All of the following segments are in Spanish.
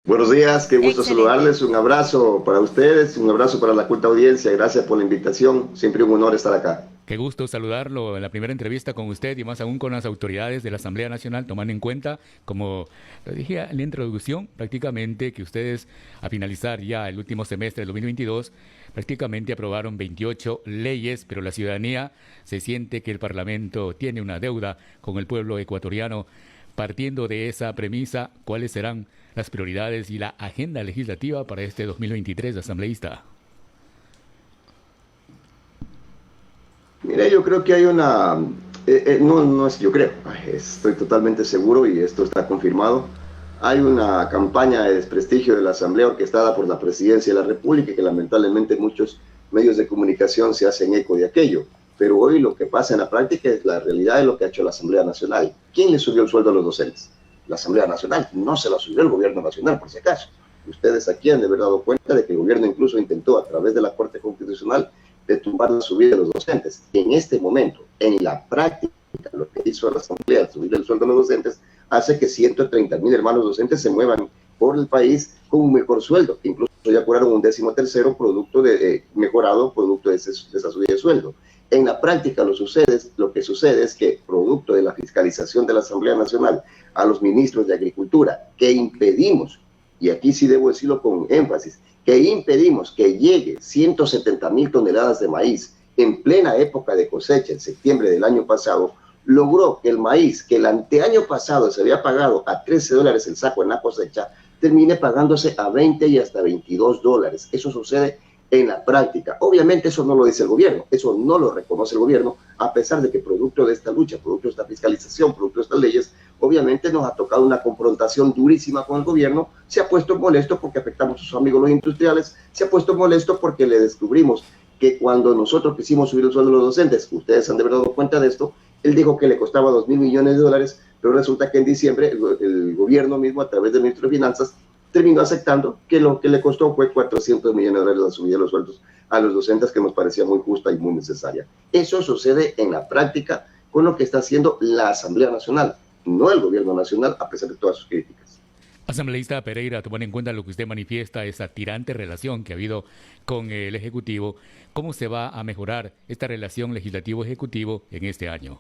Buenos días, qué gusto Excelente. saludarles, un abrazo para ustedes, un abrazo para la culta audiencia, gracias por la invitación, siempre un honor estar acá. Qué gusto saludarlo en la primera entrevista con usted y más aún con las autoridades de la Asamblea Nacional, tomando en cuenta, como lo dije en la introducción, prácticamente que ustedes, a finalizar ya el último semestre del 2022, prácticamente aprobaron 28 leyes, pero la ciudadanía se siente que el Parlamento tiene una deuda con el pueblo ecuatoriano. Partiendo de esa premisa, ¿cuáles serán las prioridades y la agenda legislativa para este 2023 de asambleísta? Mire, yo creo que hay una, no es yo creo, estoy totalmente seguro y esto está confirmado, hay una campaña de desprestigio de la Asamblea orquestada por la Presidencia de la República que lamentablemente muchos medios de comunicación se hacen eco de aquello. Pero hoy lo que pasa en la práctica es la realidad de lo que ha hecho la Asamblea Nacional. ¿Quién le subió el sueldo a los docentes? La Asamblea Nacional, no se la subió el gobierno nacional, por si acaso. Ustedes aquí han de haber dado cuenta de que el gobierno incluso intentó a través de la Corte Constitucional de tumbar la subida de los docentes. En este momento, en la práctica, lo que hizo la Asamblea, subir el sueldo a los docentes, hace que 130,000 hermanos docentes se muevan por el país con un mejor sueldo. Incluso ya cobraron un 13º producto mejorado producto de esa subida de sueldo. En la práctica lo que sucede es que, producto de la fiscalización de la Asamblea Nacional a los ministros de Agricultura, que impedimos, y aquí sí debo decirlo con énfasis, que impedimos que llegue 170,000 toneladas de maíz en plena época de cosecha, en septiembre del año pasado, logró que el maíz, que el anteaño pasado se había pagado a $13 el saco en la cosecha, termine pagándose a 20 y hasta $22. Eso sucede en la práctica. Obviamente eso no lo dice el gobierno, eso no lo reconoce el gobierno, a pesar de que producto de esta lucha, producto de esta fiscalización, producto de estas leyes, obviamente nos ha tocado una confrontación durísima con el gobierno, se ha puesto molesto porque afectamos a sus amigos los industriales, se ha puesto molesto porque le descubrimos que cuando nosotros quisimos subir el sueldo de los docentes, ustedes han de haber dado cuenta de esto, él dijo que le costaba $2,000 millones, pero resulta que en diciembre el gobierno mismo, a través del ministro de Finanzas, terminó aceptando que lo que le costó fue $400 millones la subida de los sueldos a los docentes, que nos parecía muy justa y muy necesaria. Eso sucede en la práctica con lo que está haciendo la Asamblea Nacional, no el gobierno nacional, a pesar de todas sus críticas. Asambleísta Pereira, tomando en cuenta lo que usted manifiesta, esa tirante relación que ha habido con el Ejecutivo, ¿cómo se va a mejorar esta relación legislativo-ejecutivo en este año?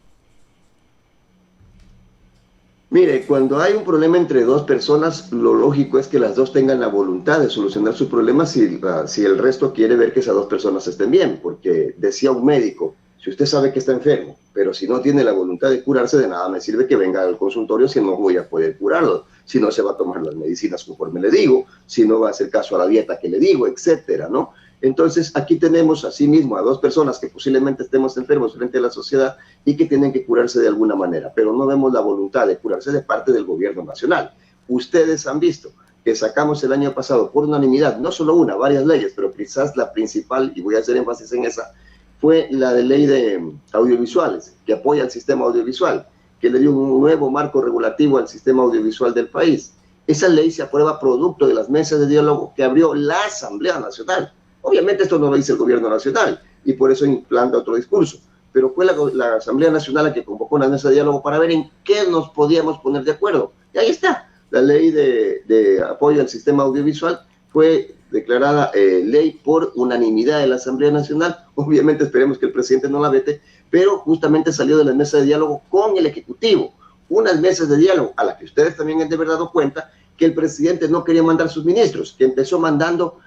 Mire, cuando hay un problema entre dos personas, lo lógico es que las dos tengan la voluntad de solucionar su problema si el resto quiere ver que esas dos personas estén bien, porque decía un médico, si usted sabe que está enfermo, pero si no tiene la voluntad de curarse, de nada me sirve que venga al consultorio si no voy a poder curarlo, si no se va a tomar las medicinas conforme le digo, si no va a hacer caso a la dieta que le digo, etcétera, ¿no? Entonces, aquí tenemos asimismo a dos personas que posiblemente estemos enfermos frente a la sociedad y que tienen que curarse de alguna manera, pero no vemos la voluntad de curarse de parte del gobierno nacional. Ustedes han visto que sacamos el año pasado por unanimidad, no solo una, varias leyes, pero quizás la principal, y voy a hacer énfasis en esa, fue la de ley de audiovisuales, que apoya al sistema audiovisual, que le dio un nuevo marco regulativo al sistema audiovisual del país. Esa ley se aprueba producto de las mesas de diálogo que abrió la Asamblea Nacional. Obviamente esto no lo dice el gobierno nacional y por eso implanta otro discurso, pero fue la Asamblea Nacional la que convocó una mesa de diálogo para ver en qué nos podíamos poner de acuerdo. Y ahí está, la ley de apoyo al sistema audiovisual fue declarada ley por unanimidad de la Asamblea Nacional. Obviamente esperemos que el presidente no la vete, pero justamente salió de la mesa de diálogo con el Ejecutivo, unas mesas de diálogo a las que ustedes también han de haber dado cuenta que el presidente no quería mandar sus ministros, que empezó mandando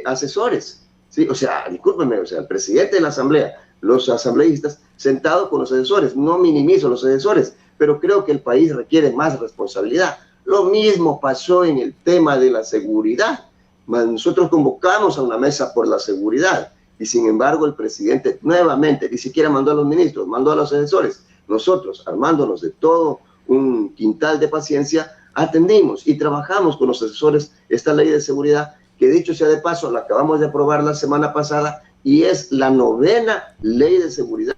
asesores, ¿sí? O sea, discúlpenme, o sea, el presidente de la Asamblea, los asambleístas, sentados con los asesores, no minimizo los asesores, pero creo que el país requiere más responsabilidad. Lo mismo pasó en el tema de la seguridad. Nosotros convocamos a una mesa por la seguridad y sin embargo el presidente nuevamente ni siquiera mandó a los ministros, mandó a los asesores. Nosotros, armándonos de todo un quintal de paciencia, atendimos y trabajamos con los asesores esta ley de seguridad, que dicho sea de paso, la acabamos de aprobar la semana pasada y es la 9ª ley de seguridad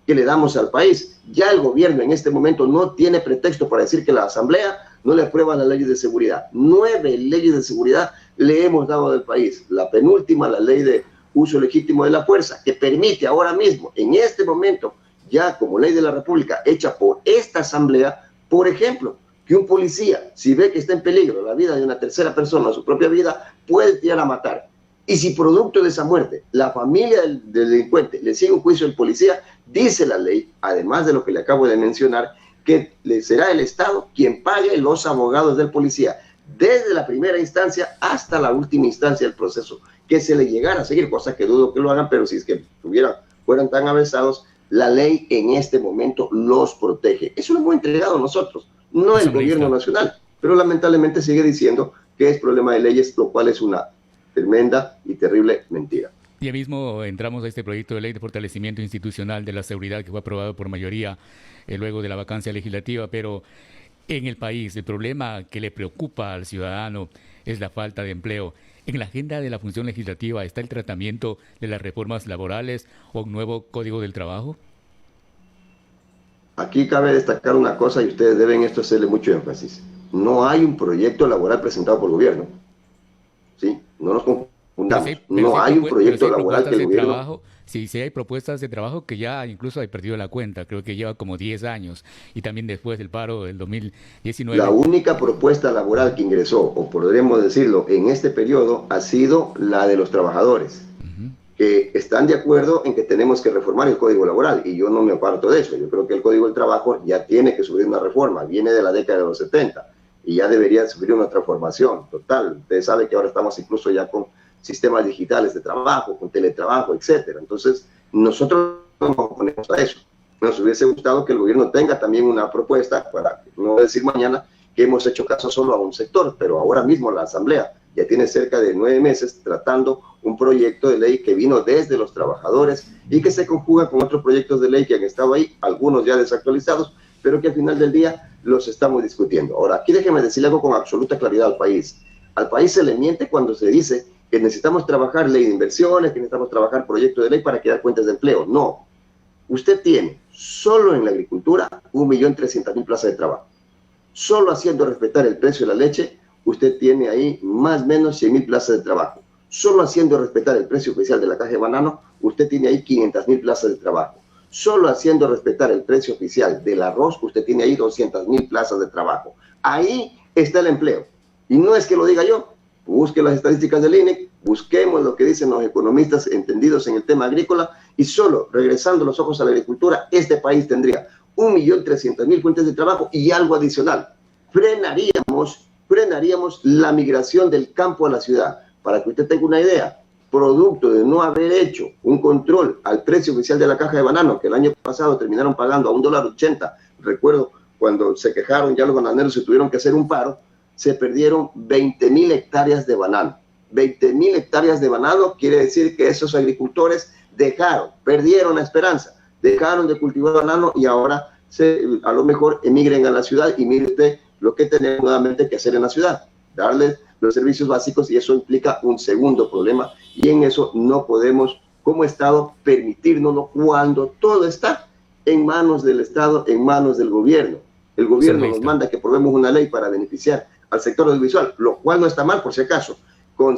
que le damos al país. Ya el gobierno en este momento no tiene pretexto para decir que la Asamblea no le aprueba las leyes de seguridad. 9 leyes de seguridad le hemos dado al país. La penúltima, la ley de uso legítimo de la fuerza, que permite ahora mismo, en este momento, ya como ley de la República, hecha por esta Asamblea, por ejemplo, que un policía, si ve que está en peligro la vida de una tercera persona o su propia vida, puede tirar a matar. Y si producto de esa muerte, la familia del delincuente le sigue un juicio al policía, dice la ley, además de lo que le acabo de mencionar, que será el Estado quien pague los abogados del policía, desde la primera instancia hasta la última instancia del proceso, que se le llegara a seguir, cosa que dudo que lo hagan, pero si es que fueran tan avesados, la ley en este momento los protege. Eso lo hemos entregado nosotros, no el gobierno nacional, pero lamentablemente sigue diciendo que es problema de leyes, lo cual es una tremenda y terrible mentira. Ya mismo entramos a este proyecto de ley de fortalecimiento institucional de la seguridad que fue aprobado por mayoría luego de la vacancia legislativa, pero en el país el problema que le preocupa al ciudadano es la falta de empleo. ¿En la agenda de la función legislativa está el tratamiento de las reformas laborales o un nuevo Código del Trabajo? Aquí cabe destacar una cosa y ustedes deben esto hacerle mucho énfasis. No hay un proyecto laboral presentado por el gobierno. ¿Sí? No nos confundamos. No hay un proyecto laboral que el gobierno... Sí, hay propuestas de trabajo que ya incluso he perdido la cuenta, creo que lleva como 10 años, y también después del paro del 2019. La única propuesta laboral que ingresó, o podríamos decirlo, en este periodo, ha sido la de los trabajadores, que están de acuerdo en que tenemos que reformar el Código Laboral, y yo no me aparto de eso. Yo creo que el Código del Trabajo ya tiene que sufrir una reforma, viene de la década de los 70, y ya debería sufrir una transformación total. Ustedes saben que ahora estamos incluso ya con sistemas digitales de trabajo, con teletrabajo, etcétera. Entonces, nosotros nos oponemos a eso. Nos hubiese gustado que el gobierno tenga también una propuesta, para no decir mañana que hemos hecho caso solo a un sector, pero ahora mismo la Asamblea ya tiene cerca de 9 meses tratando un proyecto de ley que vino desde los trabajadores y que se conjuga con otros proyectos de ley que han estado ahí, algunos ya desactualizados, pero que al final del día los estamos discutiendo. Ahora, aquí déjeme decirle algo con absoluta claridad al país. Al país se le miente cuando se dice que necesitamos trabajar ley de inversiones, que necesitamos trabajar proyecto de ley para crear fuentes de empleo. No. Usted tiene solo en la agricultura 1.300.000 plazas de trabajo. Solo haciendo respetar el precio de la leche, usted tiene ahí más o menos 100.000 plazas de trabajo. Solo haciendo respetar el precio oficial de la caja de banano, usted tiene ahí 500.000 plazas de trabajo. Solo haciendo respetar el precio oficial del arroz, usted tiene ahí 200.000 plazas de trabajo. Ahí está el empleo. Y no es que lo diga yo. Busque las estadísticas del INEC, busquemos lo que dicen los economistas entendidos en el tema agrícola, y solo regresando los ojos a la agricultura, este país tendría 1.300.000 fuentes de trabajo y algo adicional. Frenaríamos la migración del campo a la ciudad. Para que usted tenga una idea, producto de no haber hecho un control al precio oficial de la caja de banano, que el año pasado terminaron pagando a $1.80, recuerdo cuando se quejaron ya los bananeros y tuvieron que hacer un paro, se perdieron 20.000 hectáreas de banano. 20.000 hectáreas de banano quiere decir que esos agricultores perdieron la esperanza, dejaron de cultivar banano y ahora a lo mejor emigren a la ciudad. Y mire usted lo que tenemos nuevamente que hacer en la ciudad, darles los servicios básicos, y eso implica un segundo problema, y en eso no podemos como Estado permitírnoslo cuando todo está en manos del Estado, en manos del gobierno. El gobierno nos manda que aprobemos una ley para beneficiar al sector audiovisual, lo cual no está mal por si acaso, con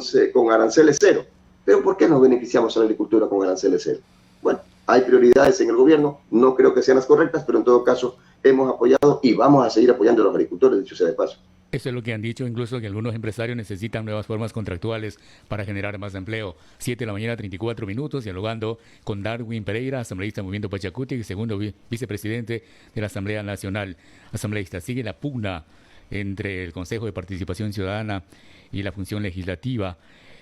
aranceles cero. Pero ¿por qué nos beneficiamos a la agricultura con aranceles cero? Bueno, hay prioridades en el gobierno, no creo que sean las correctas, pero en todo caso hemos apoyado y vamos a seguir apoyando a los agricultores, dicho sea de paso. Eso es lo que han dicho, incluso que algunos empresarios necesitan nuevas formas contractuales para generar más empleo. 7:34 a.m, dialogando con Darwin Pereira, asambleísta del Movimiento Pachacuti, segundo vicepresidente de la Asamblea Nacional. Asambleísta, sigue la pugna entre el Consejo de Participación Ciudadana y la función legislativa.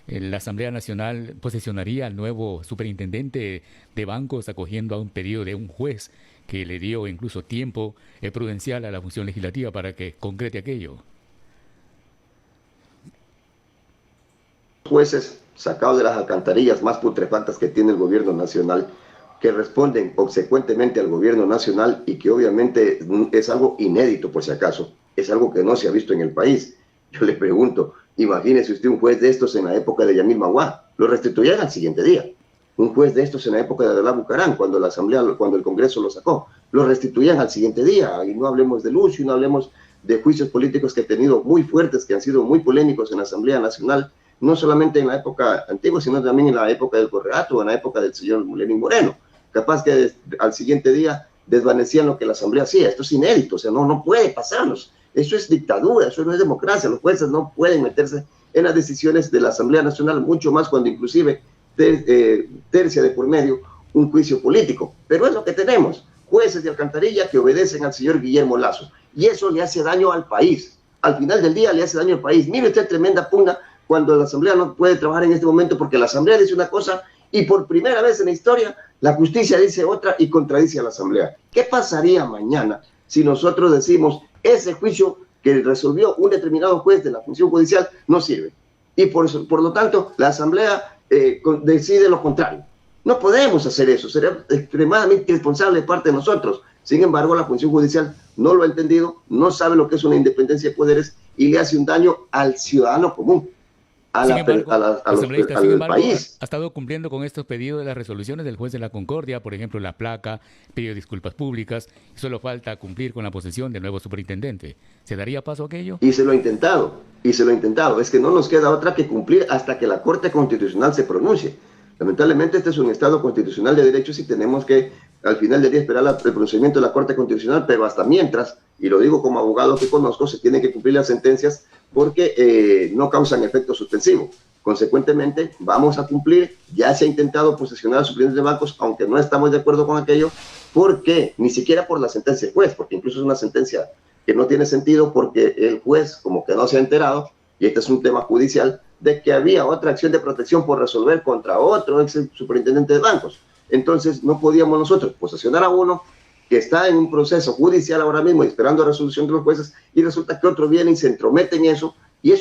La Asamblea Nacional posesionaría al nuevo superintendente de bancos, acogiendo a un pedido de un juez que le dio incluso tiempo prudencial a la función legislativa para que concrete aquello. Jueces sacados de las alcantarillas más putrefactas que tiene el gobierno nacional, que responden obsecuentemente al gobierno nacional y que obviamente es algo inédito por si acaso, es algo que no se ha visto en el país. Yo le pregunto, imagínese usted un juez de estos en la época de Yamil Maguá, lo restituían al siguiente día. Un juez de estos en la época de Adalá Bucarán, cuando el Congreso lo sacó, lo restituían al siguiente día. Y no hablemos de Lucio, no hablemos de juicios políticos que han tenido muy fuertes, que han sido muy polémicos en la Asamblea Nacional, no solamente en la época antigua, sino también en la época del Correato o en la época del señor Lenín Moreno. Capaz que al siguiente día desvanecían lo que la Asamblea hacía. Esto es inédito, o sea, no puede pasarnos. Eso es dictadura, eso no es democracia. Los jueces no pueden meterse en las decisiones de la Asamblea Nacional, mucho más cuando inclusive tercia de por medio un juicio político. Pero es lo que tenemos, jueces de alcantarilla que obedecen al señor Guillermo Lasso. Y eso le hace daño al país. Al final del día le hace daño al país. Mire usted tremenda pugna cuando la Asamblea no puede trabajar en este momento porque la Asamblea dice una cosa y por primera vez en la historia la justicia dice otra y contradice a la Asamblea. ¿Qué pasaría mañana si nosotros decimos ese juicio que resolvió un determinado juez de la función judicial no sirve? Y por lo tanto la Asamblea decide lo contrario. No podemos hacer eso, sería extremadamente irresponsable de parte de nosotros. Sin embargo, la función judicial no lo ha entendido, no sabe lo que es una independencia de poderes y le hace un daño al ciudadano común, al país. Ha estado cumpliendo con estos pedidos de las resoluciones del juez de la Concordia, por ejemplo, la placa, pidió disculpas públicas, y solo falta cumplir con la posesión del nuevo superintendente. ¿Se daría paso a aquello? Y se lo ha intentado, Es que no nos queda otra que cumplir hasta que la Corte Constitucional se pronuncie. Lamentablemente este es un Estado constitucional de derechos y tenemos que al final del día esperar el pronunciamiento de la Corte Constitucional, pero hasta mientras, y lo digo como abogado que conozco, se tienen que cumplir las sentencias porque no causan efecto suspensivo. Consecuentemente, vamos a cumplir. Ya se ha intentado posesionar a suplentes de bancos, aunque no estamos de acuerdo con aquello. ¿Por qué? Ni siquiera por la sentencia del juez, porque incluso es una sentencia que no tiene sentido porque el juez como que no se ha enterado, y este es un tema judicial, de que había otra acción de protección por resolver contra otro ex superintendente de bancos. Entonces no podíamos nosotros posesionar a uno que está en un proceso judicial ahora mismo esperando resolución de los jueces y resulta que otro viene y se entromete en eso y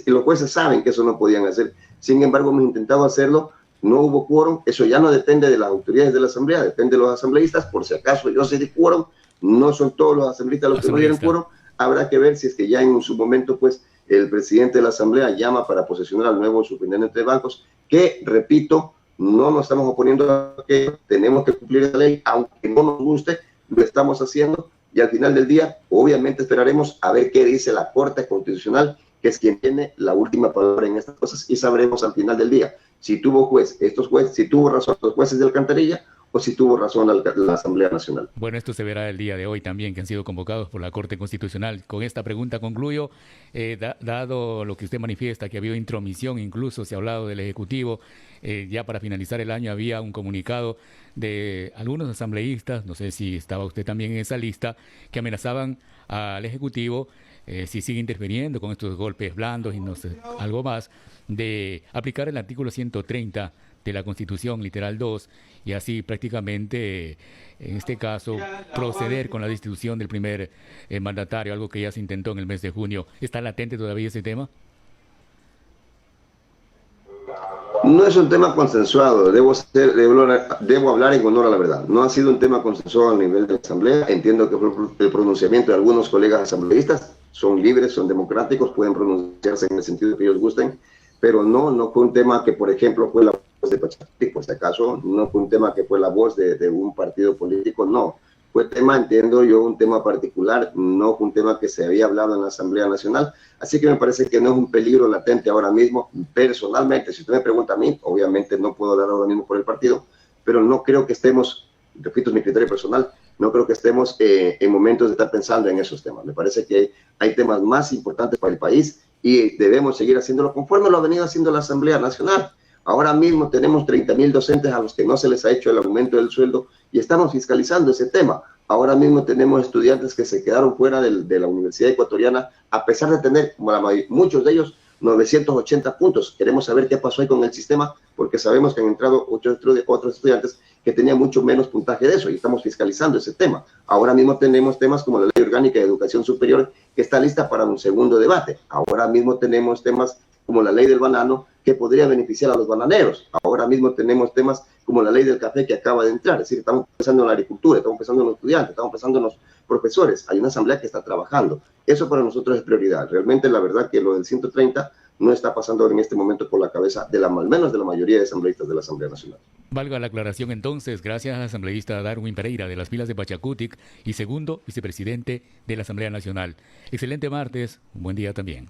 los jueces saben que eso no podían hacer. Sin embargo, hemos intentado hacerlo, no hubo quórum, eso ya no depende de las autoridades de la Asamblea, depende de los asambleístas, por si acaso yo sé de quórum, no son todos los asambleístas los que no dieron quórum, habrá que ver si es que ya en su momento pues el presidente de la Asamblea llama para posesionar al nuevo superintendente de bancos, que, repito, no nos estamos oponiendo a que tenemos que cumplir la ley, aunque no nos guste, lo estamos haciendo, y al final del día, obviamente esperaremos a ver qué dice la Corte Constitucional, que es quien tiene la última palabra en estas cosas, y sabremos al final del día si tuvo si tuvo razón los jueces de alcantarilla, o si tuvo razón la Asamblea Nacional. Bueno, esto se verá el día de hoy también, que han sido convocados por la Corte Constitucional. Con esta pregunta concluyo, dado lo que usted manifiesta, que ha habido intromisión, incluso se ha hablado del Ejecutivo, ya para finalizar el año había un comunicado de algunos asambleístas, no sé si estaba usted también en esa lista, que amenazaban al Ejecutivo, si sigue interviniendo con estos golpes blandos y no sé, algo más, de aplicar el artículo 130 de la Constitución, literal 2, y así prácticamente, en este caso, proceder con la destitución del primer mandatario, algo que ya se intentó en el mes de junio. ¿Está latente todavía ese tema? No es un tema consensuado, debo hablar en honor a la verdad. No ha sido un tema consensuado a nivel de la Asamblea. Entiendo que fue el pronunciamiento de algunos colegas asambleístas, son libres, son democráticos, pueden pronunciarse en el sentido que ellos gusten, pero no fue un tema que, por ejemplo, fue la voz de Pachacutic, por si acaso, no fue un tema que fue la voz de un partido político, no. Fue tema, entiendo yo, un tema particular, no fue un tema que se había hablado en la Asamblea Nacional, así que me parece que no es un peligro latente ahora mismo. Personalmente, si usted me pregunta a mí, obviamente no puedo hablar ahora mismo por el partido, pero no creo que estemos, repito, es mi criterio personal, no creo que estemos en momentos de estar pensando en esos temas. Me parece que hay temas más importantes para el país y debemos seguir haciéndolo conforme lo ha venido haciendo la Asamblea Nacional. Ahora mismo tenemos 30,000 docentes a los que no se les ha hecho el aumento del sueldo y estamos fiscalizando ese tema. Ahora mismo tenemos estudiantes que se quedaron fuera de la Universidad Ecuatoriana a pesar de tener, muchos de ellos, 980 puntos. Queremos saber qué pasó ahí con el sistema porque sabemos que han entrado otros estudiantes que tenían mucho menos puntaje de eso y estamos fiscalizando ese tema. Ahora mismo tenemos temas como la Ley Orgánica de Educación Superior que está lista para un segundo debate. Ahora mismo tenemos temas como la Ley del Banano que podría beneficiar a los bananeros. Ahora mismo tenemos temas como la Ley del Café que acaba de entrar. Es decir, estamos pensando en la agricultura, estamos pensando en los estudiantes, estamos pensando en los profesores. Hay una asamblea que está trabajando. Eso para nosotros es prioridad. Realmente la verdad que lo del 130 no está pasando en este momento por la cabeza al menos de la mayoría de asambleístas de la Asamblea Nacional. Valga la aclaración entonces, gracias al asambleísta Darwin Pereira de las filas de Pachacutic y segundo vicepresidente de la Asamblea Nacional. Excelente martes, un buen día también.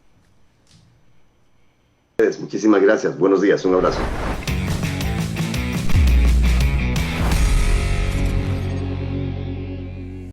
Muchísimas gracias, buenos días, un abrazo.